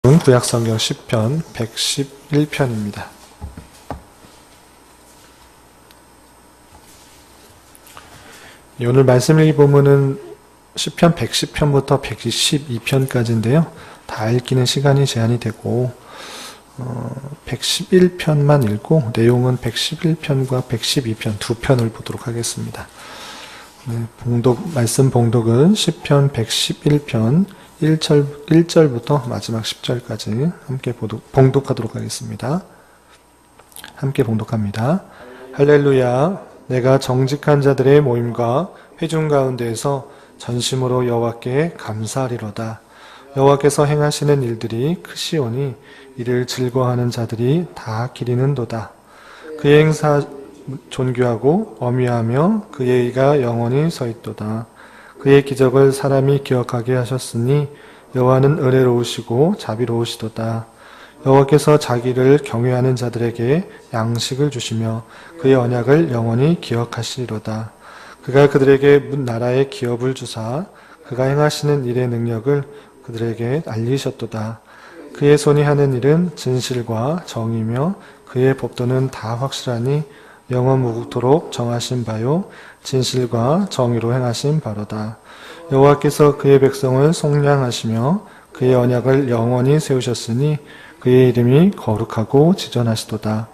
구약성경 시편 111편입니다. 오늘 말씀 읽기 본문은 시편 110편부터 112편까지인데요. 다 읽기는 시간이 제한이 되고 111편만 읽고 내용은 111편과 112편 두 편을 보도록 하겠습니다. 말씀 봉독은 시편 111편 1절부터 마지막 10절까지 함께 봉독하도록 하겠습니다. 함께 봉독합니다. 할렐루야. 내가 정직한 자들의 모임과 회중 가운데에서 전심으로 여호와께 감사하리로다. 여호와께서 행하시는 일들이 크시오니 이를 즐거워하는 자들이 다 기리는도다. 그의 행사 존귀하고 어미하며 그의 의가 영원히 서있도다. 그의 기적을 사람이 기억하게 하셨으니 여호와는 은혜로우시고 자비로우시도다. 여호와께서 자기를 경외하는 자들에게 양식을 주시며 그의 언약을 영원히 기억하시리로다. 그가 그들에게 나라의 기업을 주사 그가 행하시는 일의 능력을 그들에게 알리셨도다. 그의 손이 하는 일은 진실과 정의며 그의 법도는 다 확실하니 영원 무궁토록 정하신 바요 진실과 정의로 행하신 바로다. 여호와께서 그의 백성을 속량하시며 그의 언약을 영원히 세우셨으니 그의 이름이 거룩하고 지존하시도다.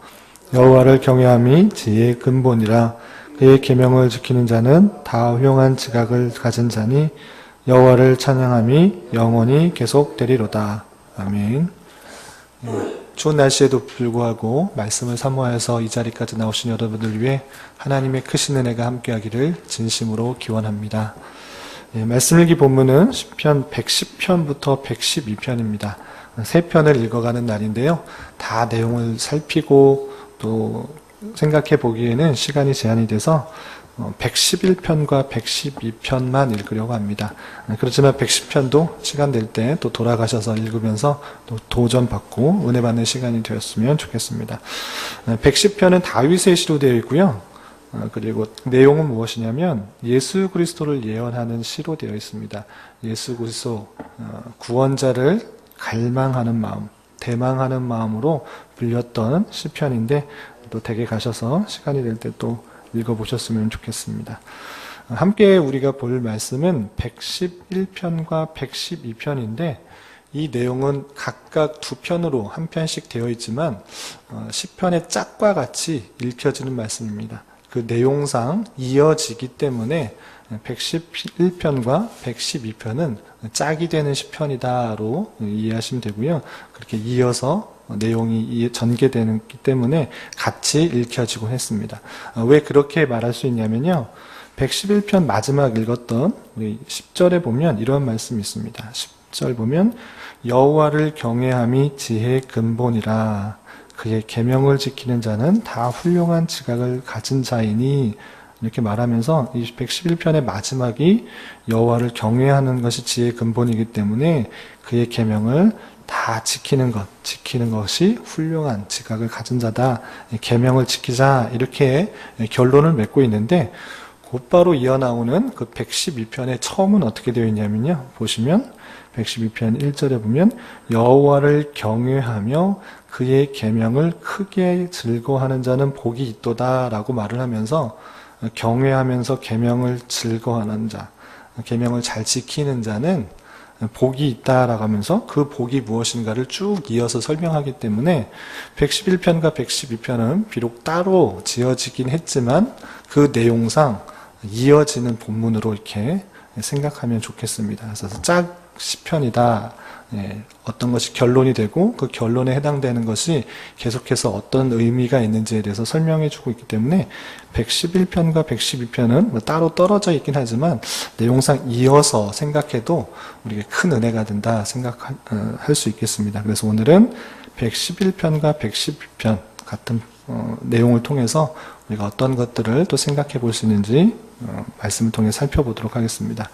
여호와를 경외함이 지혜의 근본이라. 그의 계명을 지키는 자는 다 훌륭한 지각을 가진 자니 여호와를 찬양함이 영원히 계속되리로다. 아멘. 추운 날씨에도 불구하고 말씀을 사모하여서 이 자리까지 나오신 여러분들 위해 하나님의 크신 은혜가 함께하기를 진심으로 기원합니다. 말씀 읽기 본문은 시편 110편부터 112편입니다. 세 편을 읽어가는 날인데요. 다 내용을 살피고 또 생각해 보기에는 시간이 제한이 돼서 111편과 112편만 읽으려고 합니다. 그렇지만 110편도 시간 될 때 또 돌아가셔서 읽으면서 또 도전받고 은혜 받는 시간이 되었으면 좋겠습니다. 110편은 다윗의 시로 되어 있고요. 그리고 내용은 무엇이냐면 예수 그리스도를 예언하는 시로 되어 있습니다. 예수 그리스도 구원자를 갈망하는 마음, 대망하는 마음으로 불렸던 시편인데 또 댁에 가셔서 시간이 될 때 또 읽어보셨으면 좋겠습니다. 함께 우리가 볼 말씀은 111편과 112편인데 이 내용은 각각 두 편으로 한 편씩 되어 있지만 시편의 짝과 같이 읽혀지는 말씀입니다. 그 내용상 이어지기 때문에 111편과 112편은 짝이 되는 시편이다로 이해하시면 되고요. 그렇게 이어서 내용이 전개되기 때문에 같이 읽혀지고 했습니다. 왜 그렇게 말할 수 있냐면요. 111편 마지막 읽었던 우리 10절에 보면 이런 말씀이 있습니다. 10절 보면 여호와를 경외함이 지혜의 근본이라. 그의 계명을 지키는 자는 다 훌륭한 지각을 가진 자이니 이렇게 말하면서 이 111편의 마지막이 여호와를 경외하는 것이 지혜의 근본이기 때문에 그의 계명을 다 지키는 것이 훌륭한 지각을 가진 자다. 계명을 지키자 이렇게 결론을 맺고 있는데 곧바로 이어나오는 그 112편의 처음은 어떻게 되어 있냐면요. 보시면 112편 1절에 보면 여호와를 경외하며 그의 계명을 크게 즐거워하는 자는 복이 있도다라고 말을 하면서 경외하면서 계명을 즐거워하는 자, 계명을 잘 지키는 자는 복이 있다라고 하면서 그 복이 무엇인가를 쭉 이어서 설명하기 때문에 111편과 112편은 비록 따로 지어지긴 했지만 그 내용상 이어지는 본문으로 이렇게 생각하면 좋겠습니다. 그래서 짝 시편이다. 어떤 것이 결론이 되고 그 결론에 해당되는 것이 계속해서 어떤 의미가 있는지에 대해서 설명해 주고 있기 때문에 111편과 112편은 따로 떨어져 있긴 하지만 내용상 이어서 생각해도 우리에게 큰 은혜가 된다 생각할 수 있겠습니다. 그래서 오늘은 111편과 112편 같은 내용을 통해서 우리가 어떤 것들을 또 생각해 볼 수 있는지 말씀을 통해 살펴보도록 하겠습니다.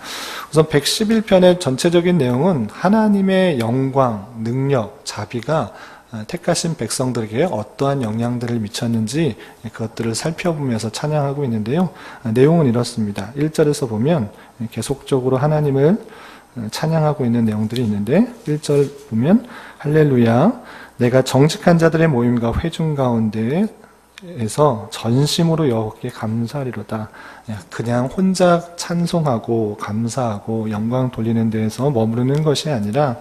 우선 111편의 전체적인 내용은 하나님의 영광, 능력, 자비가 택하신 백성들에게 어떠한 영향들을 미쳤는지 그것들을 살펴보면서 찬양하고 있는데요. 내용은 이렇습니다. 1절에서 보면 계속적으로 하나님을 찬양하고 있는 내용들이 있는데 1절 보면 할렐루야. 내가 정직한 자들의 모임과 회중 가운데에서 전심으로 여호와께 감사하리로다. 그냥 혼자 찬송하고 감사하고 영광 돌리는 데에서 머무르는 것이 아니라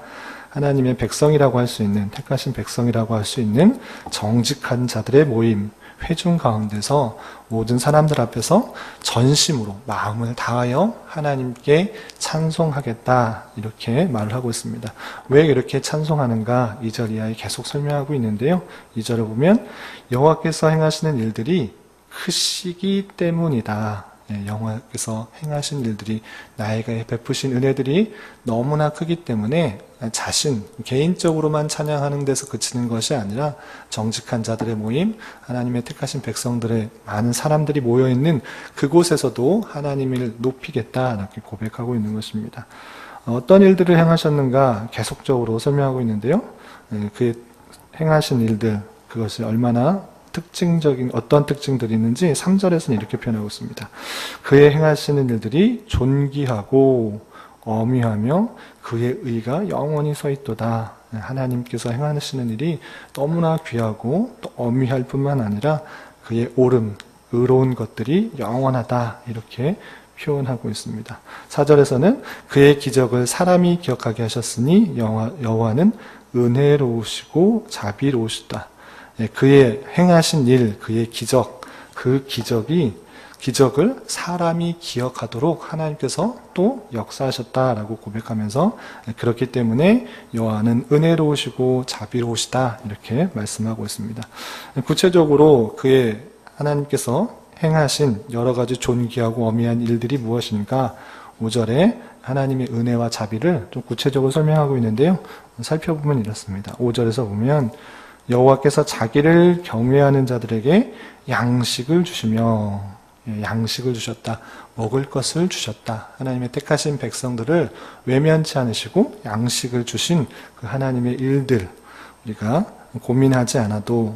하나님의 백성이라고 할 수 있는, 택하신 백성이라고 할 수 있는 정직한 자들의 모임, 회중 가운데서 모든 사람들 앞에서 전심으로 마음을 다하여 하나님께 찬송하겠다, 이렇게 말을 하고 있습니다. 왜 이렇게 찬송하는가 2절 이하에 계속 설명하고 있는데요. 2절을 보면 여호와께서 행하시는 일들이 크시기 때문이다. 여호와께서 행하신 일들이, 나에게 베푸신 은혜들이 너무나 크기 때문에 자신, 개인적으로만 찬양하는 데서 그치는 것이 아니라 정직한 자들의 모임, 하나님의 택하신 백성들의 많은 사람들이 모여있는 그곳에서도 하나님을 높이겠다, 이렇게 고백하고 있는 것입니다. 어떤 일들을 행하셨는가 계속적으로 설명하고 있는데요. 그 행하신 일들, 그것이 얼마나 특징적인 어떤 특징들이 있는지 3절에서는 이렇게 표현하고 있습니다. 그의 행하시는 일들이 존귀하고 어미하며 그의 의가 영원히 서 있도다. 하나님께서 행하시는 일이 너무나 귀하고 또 어미할 뿐만 아니라 그의 옳음, 의로운 것들이 영원하다, 이렇게 표현하고 있습니다. 4절에서는 그의 기적을 사람이 기억하게 하셨으니 여호와는 은혜로우시고 자비로우시다. 그의 행하신 일, 그의 기적, 그 기적을 사람이 기억하도록 하나님께서 또 역사하셨다라고 고백하면서, 그렇기 때문에 여호와는 은혜로우시고 자비로우시다, 이렇게 말씀하고 있습니다. 구체적으로 그의 하나님께서 행하신 여러 가지 존귀하고 어미한 일들이 무엇인가 5절에 하나님의 은혜와 자비를 좀 구체적으로 설명하고 있는데요. 살펴보면 이렇습니다. 5절에서 보면 여호와께서 자기를 경외하는 자들에게 양식을 주시며, 양식을 주셨다, 먹을 것을 주셨다. 하나님의 택하신 백성들을 외면치 않으시고 양식을 주신 그 하나님의 일들, 우리가 고민하지 않아도,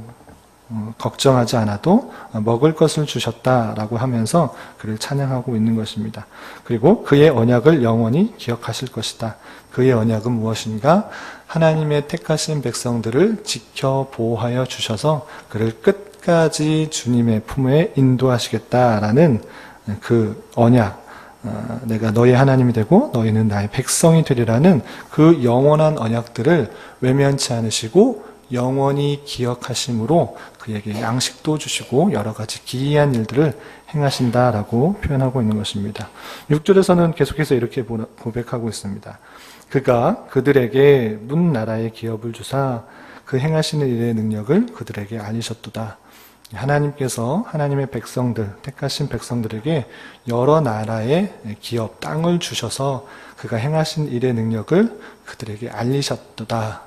걱정하지 않아도 먹을 것을 주셨다라고 하면서 그를 찬양하고 있는 것입니다. 그리고 그의 언약을 영원히 기억하실 것이다. 그의 언약은 무엇인가? 하나님의 택하신 백성들을 지켜 보호하여 주셔서 그를 끝까지 주님의 품에 인도하시겠다라는 그 언약, 내가 너의 하나님이 되고 너희는 나의 백성이 되리라는 그 영원한 언약들을 외면치 않으시고 영원히 기억하심으로 그에게 양식도 주시고 여러 가지 기이한 일들을 행하신다라고 표현하고 있는 것입니다. 6절에서는 계속해서 이렇게 고백하고 있습니다. 그가 그들에게 문 나라의 기업을 주사 그 행하시는 일의 능력을 그들에게 알리셨도다. 하나님께서 하나님의 백성들, 택하신 백성들에게 여러 나라의 기업, 땅을 주셔서 그가 행하신 일의 능력을 그들에게 알리셨도다.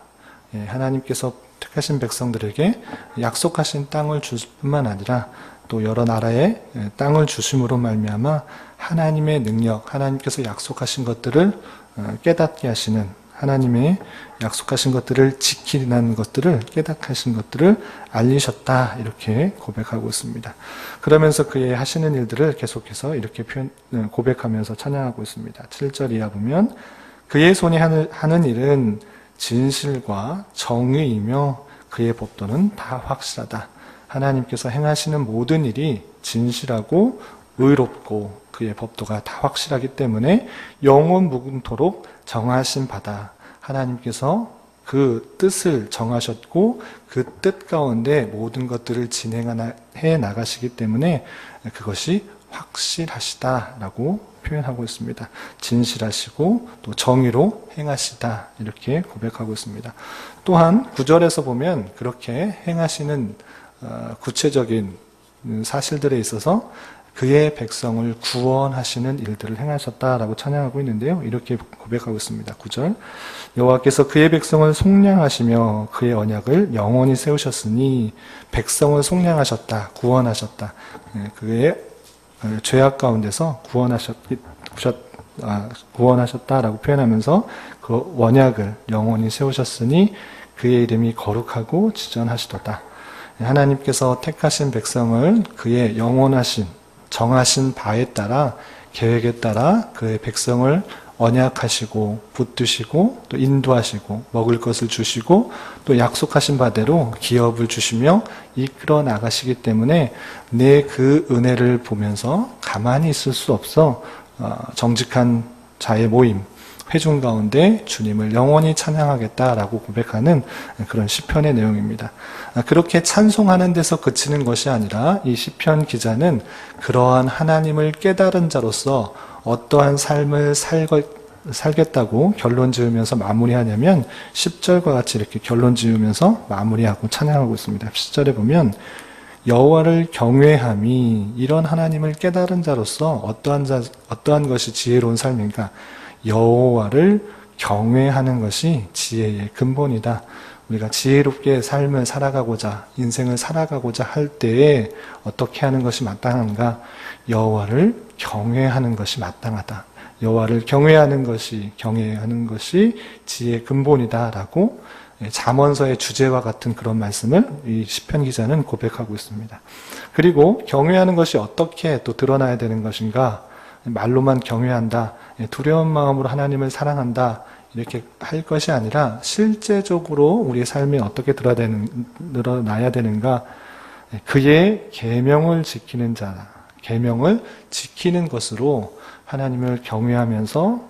하나님께서 택하신 백성들에게 약속하신 땅을 줄 뿐만 아니라 또 여러 나라의 땅을 주심으로 말미암아 하나님의 능력, 하나님께서 약속하신 것들을 깨닫게 하시는, 하나님의 약속하신 것들을 지키는 것들을 깨닫게 하신 것들을 알리셨다, 이렇게 고백하고 있습니다. 그러면서 그의 하시는 일들을 계속해서 이렇게 고백하면서 찬양하고 있습니다. 7절 이하 보면 그의 손이 하는 일은 진실과 정의이며 그의 법도는 다 확실하다. 하나님께서 행하시는 모든 일이 진실하고 의롭고 그의 법도가 다 확실하기 때문에 영원 무궁토록 정하신 바다. 하나님께서 그 뜻을 정하셨고 그 뜻 가운데 모든 것들을 진행해 나가시기 때문에 그것이 확실하시다라고 표현하고 있습니다. 진실하시고 또 정의로 행하시다, 이렇게 고백하고 있습니다. 또한 9절에서 보면 그렇게 행하시는 구체적인 사실들에 있어서 그의 백성을 구원하시는 일들을 행하셨다라고 찬양하고 있는데요. 이렇게 고백하고 있습니다. 9절 여호와께서 그의 백성을 속량하시며 그의 언약을 영원히 세우셨으니, 백성을 속량하셨다, 구원하셨다. 그의 죄악 가운데서 구원하셨다라고 표현하면서 그 언약을 영원히 세우셨으니 그의 이름이 거룩하고 지전하시도다. 하나님께서 택하신 백성을 그의 영원하신 정하신 바에 따라, 계획에 따라 그의 백성을 언약하시고 붙드시고 또 인도하시고 먹을 것을 주시고 또 약속하신 바대로 기업을 주시며 이끌어 나가시기 때문에 내 그 은혜를 보면서 가만히 있을 수 없어 정직한 자의 모임, 회중 가운데 주님을 영원히 찬양하겠다라고 고백하는 그런 시편의 내용입니다. 그렇게 찬송하는 데서 그치는 것이 아니라 이 시편 기자는 그러한 하나님을 깨달은 자로서 어떠한 삶을 살겠다고 결론 지으면서 마무리하냐면 10절과 같이 이렇게 결론 지으면서 마무리하고 찬양하고 있습니다. 10절에 보면 여호와를 경외함이 이런 하나님을 깨달은 자로서 어떠한 것이 지혜로운 삶인가? 여호와를 경외하는 것이 지혜의 근본이다. 우리가 지혜롭게 삶을 살아가고자, 인생을 살아가고자 할 때에 어떻게 하는 것이 마땅한가? 여호와를 경외하는 것이 마땅하다. 여호와를 경외하는 것이 지혜의 근본이다라고 잠언서의 주제와 같은 그런 말씀을 이 시편 기자는 고백하고 있습니다. 그리고 경외하는 것이 어떻게 또 드러나야 되는 것인가? 말로만 경외한다, 두려운 마음으로 하나님을 사랑한다 이렇게 할 것이 아니라 실제적으로 우리의 삶에 어떻게 드러나야 되는가? 그의 계명을 지키는 자, 계명을 지키는 것으로 하나님을 경외하면서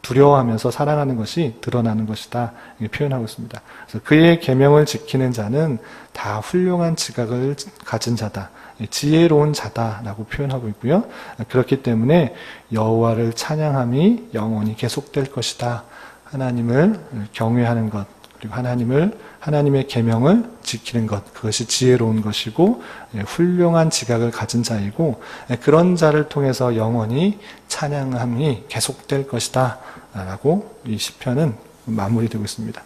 두려워하면서 사랑하는 것이 드러나는 것이다 이렇게 표현하고 있습니다. 그래서 그의 계명을 지키는 자는 다 훌륭한 지각을 가진 자다, 지혜로운 자다라고 표현하고 있고요. 그렇기 때문에 여호와를 찬양함이 영원히 계속될 것이다. 하나님을 경외하는 것, 그리고 하나님의 계명을 지키는 것, 그것이 지혜로운 것이고 훌륭한 지각을 가진 자이고 그런 자를 통해서 영원히 찬양함이 계속될 것이다 라고 이 시편은 마무리되고 있습니다.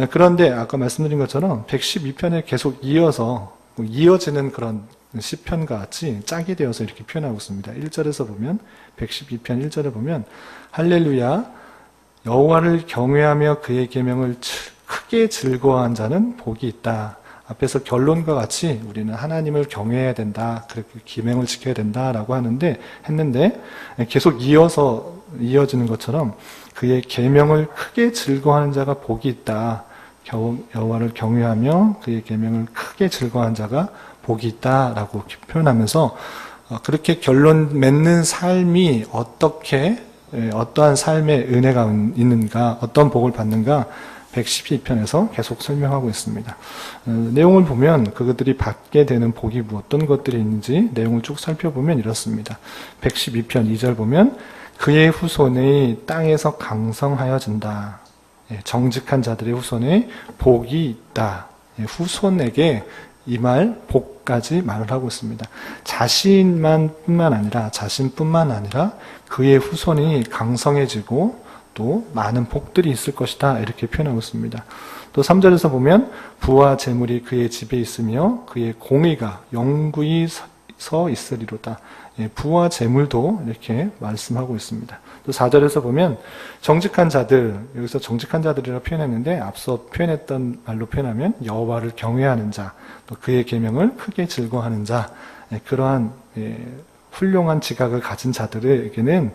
그런데 아까 말씀드린 것처럼 112편에 계속 이어지는 그런 시편과 같이 짝이 되어서 이렇게 표현하고 있습니다. 1절에서 보면 112편 1절에 보면 할렐루야 여호와를 경외하며 그의 계명을 크게 즐거워한 자는 복이 있다. 앞에서 결론과 같이 우리는 하나님을 경외해야 된다, 그렇게 계명을 지켜야 된다라고 했는데 계속 이어지는 것처럼 그의 계명을 크게 즐거워하는 자가 복이 있다. 여호와를 경외하며 그의 계명을 크게 즐거워하는 자가 복이 있다라고 표현하면서 그렇게 결론 맺는 삶이 어떠한 삶의 은혜가 있는가, 어떤 복을 받는가 112편에서 계속 설명하고 있습니다. 내용을 보면 그들이 받게 되는 복이 어떤 것들이 있는지 내용을 쭉 살펴보면 이렇습니다. 112편 2절 보면 그의 후손이 땅에서 강성하여진다. 정직한 자들의 후손에 복이 있다. 후손에게 이 말 복까지 말을 하고 있습니다. 자신뿐만 아니라 그의 후손이 강성해지고 또 많은 복들이 있을 것이다 이렇게 표현하고 있습니다. 또 3절에서 보면 부와 재물이 그의 집에 있으며 그의 공의가 영구히 서 있으리로다. 부와 재물도 이렇게 말씀하고 있습니다. 또 4절에서 보면 정직한 자들, 여기서 정직한 자들이라고 표현했는데 앞서 표현했던 말로 표현하면 여호와를 경외하는 자, 또 그의 계명을 크게 즐거워하는 자, 그러한 훌륭한 지각을 가진 자들에게는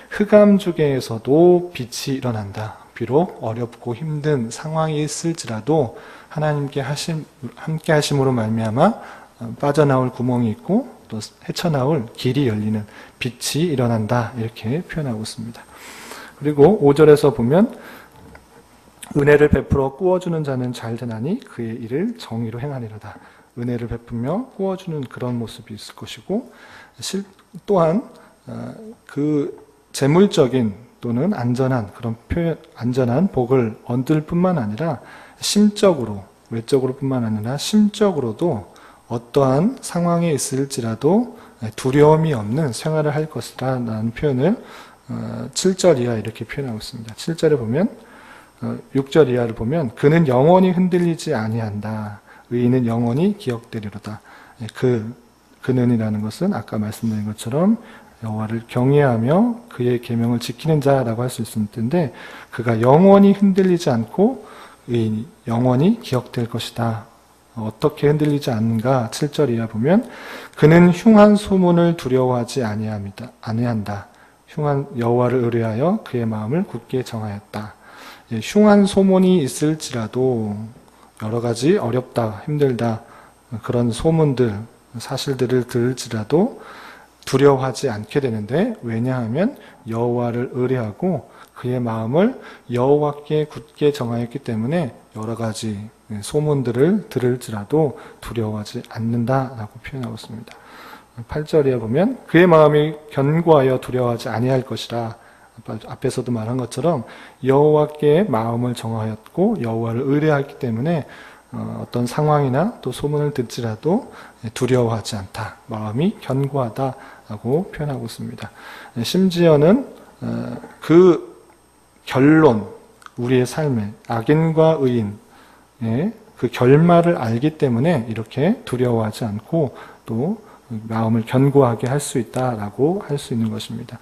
흑암중에서도 빛이 일어난다. 비록 어렵고 힘든 상황이 있을지라도 하나님께 함께 하심으로 말미암아 빠져나올 구멍이 있고 또 헤쳐나올 길이 열리는 빛이 일어난다 이렇게 표현하고 있습니다. 그리고 5절에서 보면 은혜를 베풀어 꾸어주는 자는 잘되나니 그의 일을 정의로 행하리로다. 은혜를 베풀며 꾸어주는 그런 모습이 있을 것이고 또한 그 재물적인 또는 안전한 복을 얻을 뿐만 아니라 심적으로, 외적으로 뿐만 아니라 심적으로도 어떠한 상황에 있을지라도 두려움이 없는 생활을 할 것이다 라는 표현을 7절 이하 이렇게 표현하고 있습니다. 7절에 보면 6절 이하를 보면 그는 영원히 흔들리지 아니한다. 의인은 영원히 기억되리로다. 그는이라는 것은 아까 말씀드린 것처럼 여호와를 경외하며 그의 계명을 지키는 자라고 할 수 있을 텐데 그가 영원히 흔들리지 않고 의인이 영원히 기억될 것이다. 어떻게 흔들리지 않는가? 7절 이하 보면 그는 흉한 소문을 두려워하지 아니한다. 흉한 여호와를 의뢰하여 그의 마음을 굳게 정하였다. 흉한 소문이 있을지라도 여러 가지 어렵다, 힘들다 그런 소문들, 사실들을 들을지라도 두려워하지 않게 되는데, 왜냐하면 여호와를 의뢰하고 그의 마음을 여호와께 굳게 정하였기 때문에 여러 가지 소문들을 들을지라도 두려워하지 않는다라고 표현하고 있습니다. 8절에 보면 그의 마음이 견고하여 두려워하지 아니할 것이라. 앞에서도 말한 것처럼 여호와께 마음을 정하였고 여호와를 의뢰하기 때문에 어떤 상황이나 또 소문을 듣지라도 두려워하지 않다. 마음이 견고하다라고 표현하고 있습니다. 심지어는 그 결론, 우리의 삶의 악인과 의인의 그 결말을 알기 때문에 이렇게 두려워하지 않고 또 마음을 견고하게 할 수 있다라고 할 수 있는 것입니다.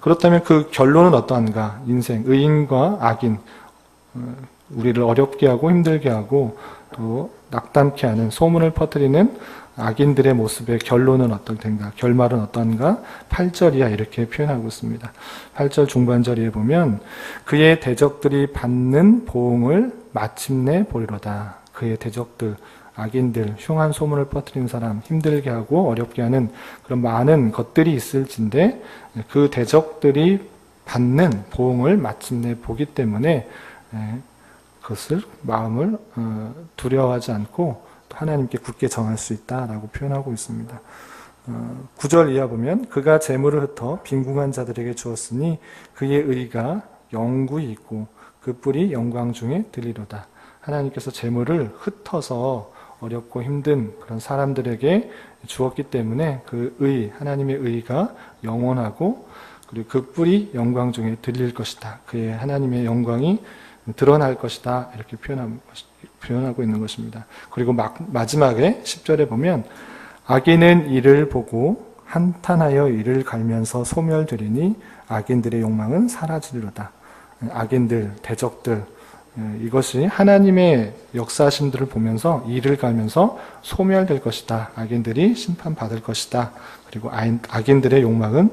그렇다면 그 결론은 어떠한가? 인생, 의인과 악인, 우리를 어렵게 하고 힘들게 하고 또 낙담케 하는 소문을 퍼뜨리는 악인들의 모습의 결론은 어떨텐가? 결말은 어떤가? 8절이야 이렇게 표현하고 있습니다. 8절 중반절에 보면 그의 대적들이 받는 보응을 마침내 보리로다. 그의 대적들, 악인들, 흉한 소문을 퍼뜨리는 사람, 힘들게 하고 어렵게 하는 그런 많은 것들이 있을진데 그 대적들이 받는 보응을 마침내 보기 때문에 그것을 마음을 두려워하지 않고 하나님께 굳게 정할 수 있다라고 표현하고 있습니다. 9절 이하 보면 그가 재물을 흩어 빈궁한 자들에게 주었으니 그의 의가 영구히 있고 그 뿔이 영광 중에 들리로다. 하나님께서 재물을 흩어서 어렵고 힘든 그런 사람들에게 주었기 때문에 그 의, 하나님의 의가 영원하고 그리고 그 뿔이 영광 중에 들릴 것이다. 그의 하나님의 영광이 드러날 것이다. 이렇게 표현하고 있는 것입니다. 그리고 마지막에 10절에 보면 악인은 이를 보고 한탄하여 이를 갈면서 소멸되리니 악인들의 욕망은 사라지리로다. 악인들, 대적들, 이것이 하나님의 역사하심들을 보면서 이를 갈면서 소멸될 것이다. 악인들이 심판받을 것이다. 그리고 악인들의 욕망은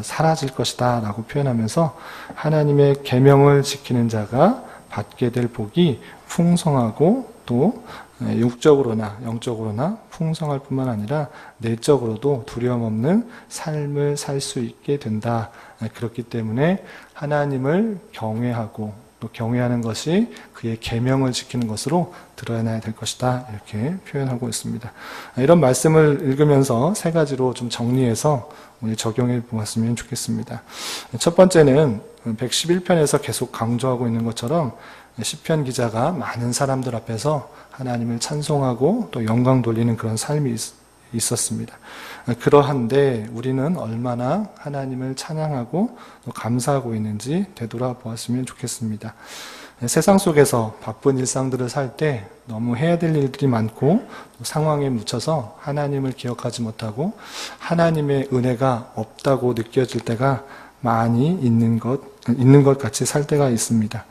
사라질 것이다 라고 표현하면서 하나님의 계명을 지키는 자가 받게 될 복이 풍성하고 또 육적으로나 영적으로나 풍성할 뿐만 아니라 내적으로도 두려움 없는 삶을 살 수 있게 된다. 그렇기 때문에 하나님을 경외하고 또 경외하는 것이 그의 계명을 지키는 것으로 드러나야 될 것이다. 이렇게 표현하고 있습니다. 이런 말씀을 읽으면서 세 가지로 좀 정리해서 우리 적용해 보았으면 좋겠습니다. 첫 번째는 111편에서 계속 강조하고 있는 것처럼 시편 기자가 많은 사람들 앞에서 하나님을 찬송하고 또 영광 돌리는 그런 삶이 있었습니다. 그러한데 우리는 얼마나 하나님을 찬양하고 또 감사하고 있는지 되돌아보았으면 좋겠습니다. 세상 속에서 바쁜 일상들을 살 때 너무 해야 될 일들이 많고 상황에 묻혀서 하나님을 기억하지 못하고 하나님의 은혜가 없다고 느껴질 때가 많이 있는 것 같이 살 때가 있습니다.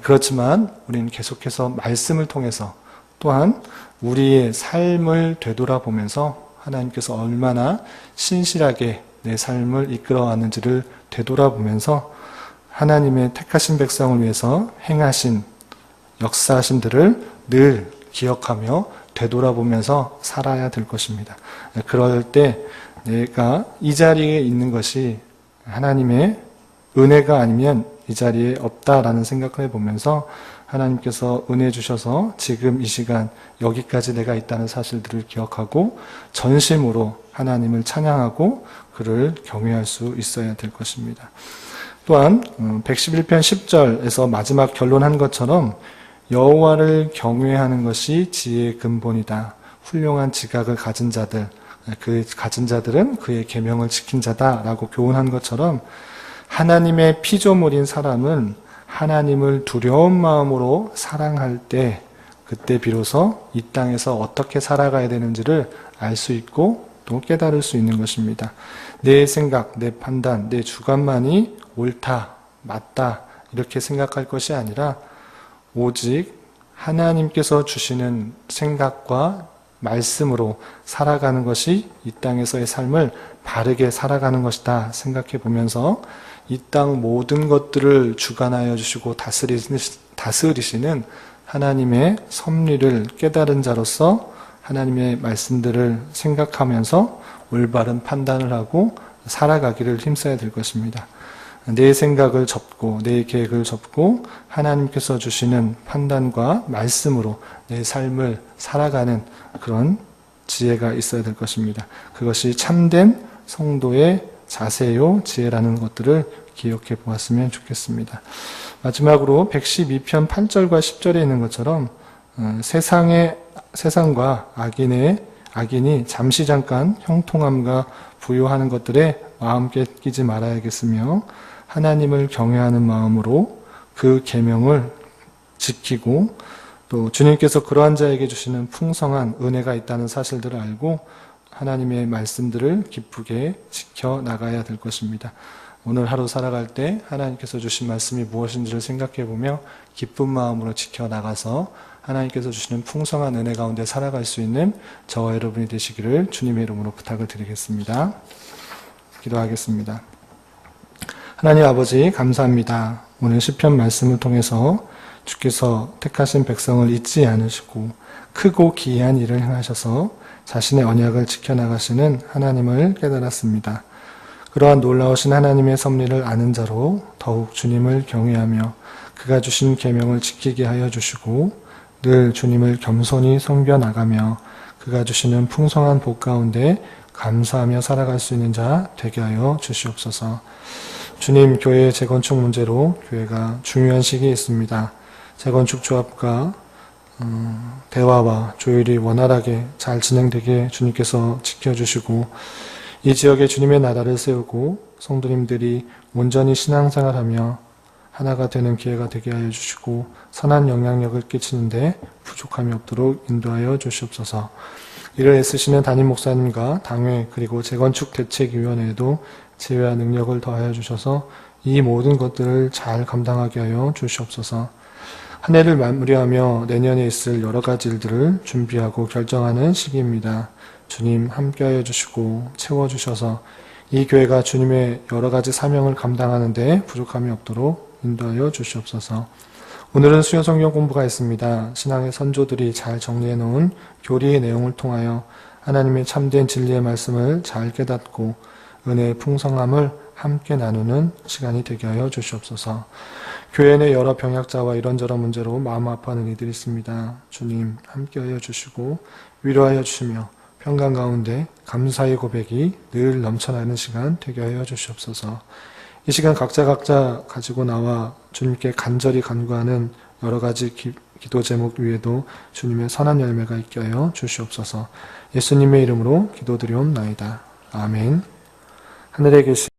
그렇지만 우리는 계속해서 말씀을 통해서 또한 우리의 삶을 되돌아보면서 하나님께서 얼마나 신실하게 내 삶을 이끌어왔는지를 되돌아보면서 하나님의 택하신 백성을 위해서 행하신 역사하심들을 늘 기억하며 되돌아보면서 살아야 될 것입니다. 그럴 때 내가 이 자리에 있는 것이 하나님의 은혜가 아니면 이 자리에 없다라는 생각을 해보면서 하나님께서 은혜 주셔서 지금 이 시간 여기까지 내가 있다는 사실들을 기억하고 전심으로 하나님을 찬양하고 그를 경외할 수 있어야 될 것입니다. 또한 111편 10절에서 마지막 결론한 것처럼 여호와를 경외하는 것이 지혜의 근본이다. 훌륭한 지각을 가진 자들, 그 가진 자들은 그의 계명을 지킨 자다라고 교훈한 것처럼 하나님의 피조물인 사람은 하나님을 두려운 마음으로 사랑할 때 그때 비로소 이 땅에서 어떻게 살아가야 되는지를 알 수 있고 또 깨달을 수 있는 것입니다. 내 생각, 내 판단, 내 주관만이 옳다, 맞다 이렇게 생각할 것이 아니라 오직 하나님께서 주시는 생각과 말씀으로 살아가는 것이 이 땅에서의 삶을 바르게 살아가는 것이다 생각해 보면서 이 땅 모든 것들을 주관하여 주시고 다스리시는 하나님의 섭리를 깨달은 자로서 하나님의 말씀들을 생각하면서 올바른 판단을 하고 살아가기를 힘써야 될 것입니다. 내 생각을 접고 내 계획을 접고 하나님께서 주시는 판단과 말씀으로 내 삶을 살아가는 그런 지혜가 있어야 될 것입니다. 그것이 참된 성도의 자세요 지혜라는 것들을 기억해 보았으면 좋겠습니다. 마지막으로 112편 8절과 10절에 있는 것처럼 세상과 악인이 잠시 잠깐 형통함과 부요하는 것들에 마음 뺏기지 말아야겠으며 하나님을 경외하는 마음으로 그 계명을 지키고 또 주님께서 그러한 자에게 주시는 풍성한 은혜가 있다는 사실들을 알고 하나님의 말씀들을 기쁘게 지켜나가야 될 것입니다. 오늘 하루 살아갈 때 하나님께서 주신 말씀이 무엇인지를 생각해 보며 기쁜 마음으로 지켜나가서 하나님께서 주시는 풍성한 은혜 가운데 살아갈 수 있는 저와 여러분이 되시기를 주님의 이름으로 부탁을 드리겠습니다. 기도하겠습니다. 하나님 아버지 감사합니다. 오늘 시편 말씀을 통해서 주께서 택하신 백성을 잊지 않으시고 크고 기이한 일을 행하셔서 자신의 언약을 지켜나가시는 하나님을 깨달았습니다. 그러한 놀라우신 하나님의 섭리를 아는 자로 더욱 주님을 경외하며 그가 주신 계명을 지키게 하여 주시고 늘 주님을 겸손히 섬겨나가며 그가 주시는 풍성한 복 가운데 감사하며 살아갈 수 있는 자 되게 하여 주시옵소서. 주님, 교회 재건축 문제로 교회가 중요한 시기에 있습니다. 재건축 조합과 대화와 조율이 원활하게 잘 진행되게 주님께서 지켜주시고 이 지역에 주님의 나라를 세우고 성도님들이 온전히 신앙생활하며 하나가 되는 기회가 되게 하여 주시고 선한 영향력을 끼치는데 부족함이 없도록 인도하여 주시옵소서. 이를 애쓰시는 담임 목사님과 당회 그리고 재건축 대책위원회에도 지혜와 능력을 더하여 주셔서 이 모든 것들을 잘 감당하게 하여 주시옵소서. 한 해를 마무리하며 내년에 있을 여러 가지 일들을 준비하고 결정하는 시기입니다. 주님 함께하여 주시고 채워주셔서 이 교회가 주님의 여러 가지 사명을 감당하는 데 부족함이 없도록 인도하여 주시옵소서. 오늘은 수요 성경 공부가 있습니다. 신앙의 선조들이 잘 정리해 놓은 교리의 내용을 통하여 하나님의 참된 진리의 말씀을 잘 깨닫고 은혜의 풍성함을 함께 나누는 시간이 되게 하여 주시옵소서. 교회 내 여러 병약자와 이런저런 문제로 마음 아파하는 이들이 있습니다. 주님 함께하여 주시고 위로하여 주시며 평강 가운데 감사의 고백이 늘 넘쳐나는 시간 되게 하여 주시옵소서. 이 시간 각자 가지고 나와 주님께 간절히 간구하는 여러 가지 기도 제목 위에도 주님의 선한 열매가 있게 하여 주시옵소서. 예수님의 이름으로 기도드리옵나이다. 아멘. 하늘에 계신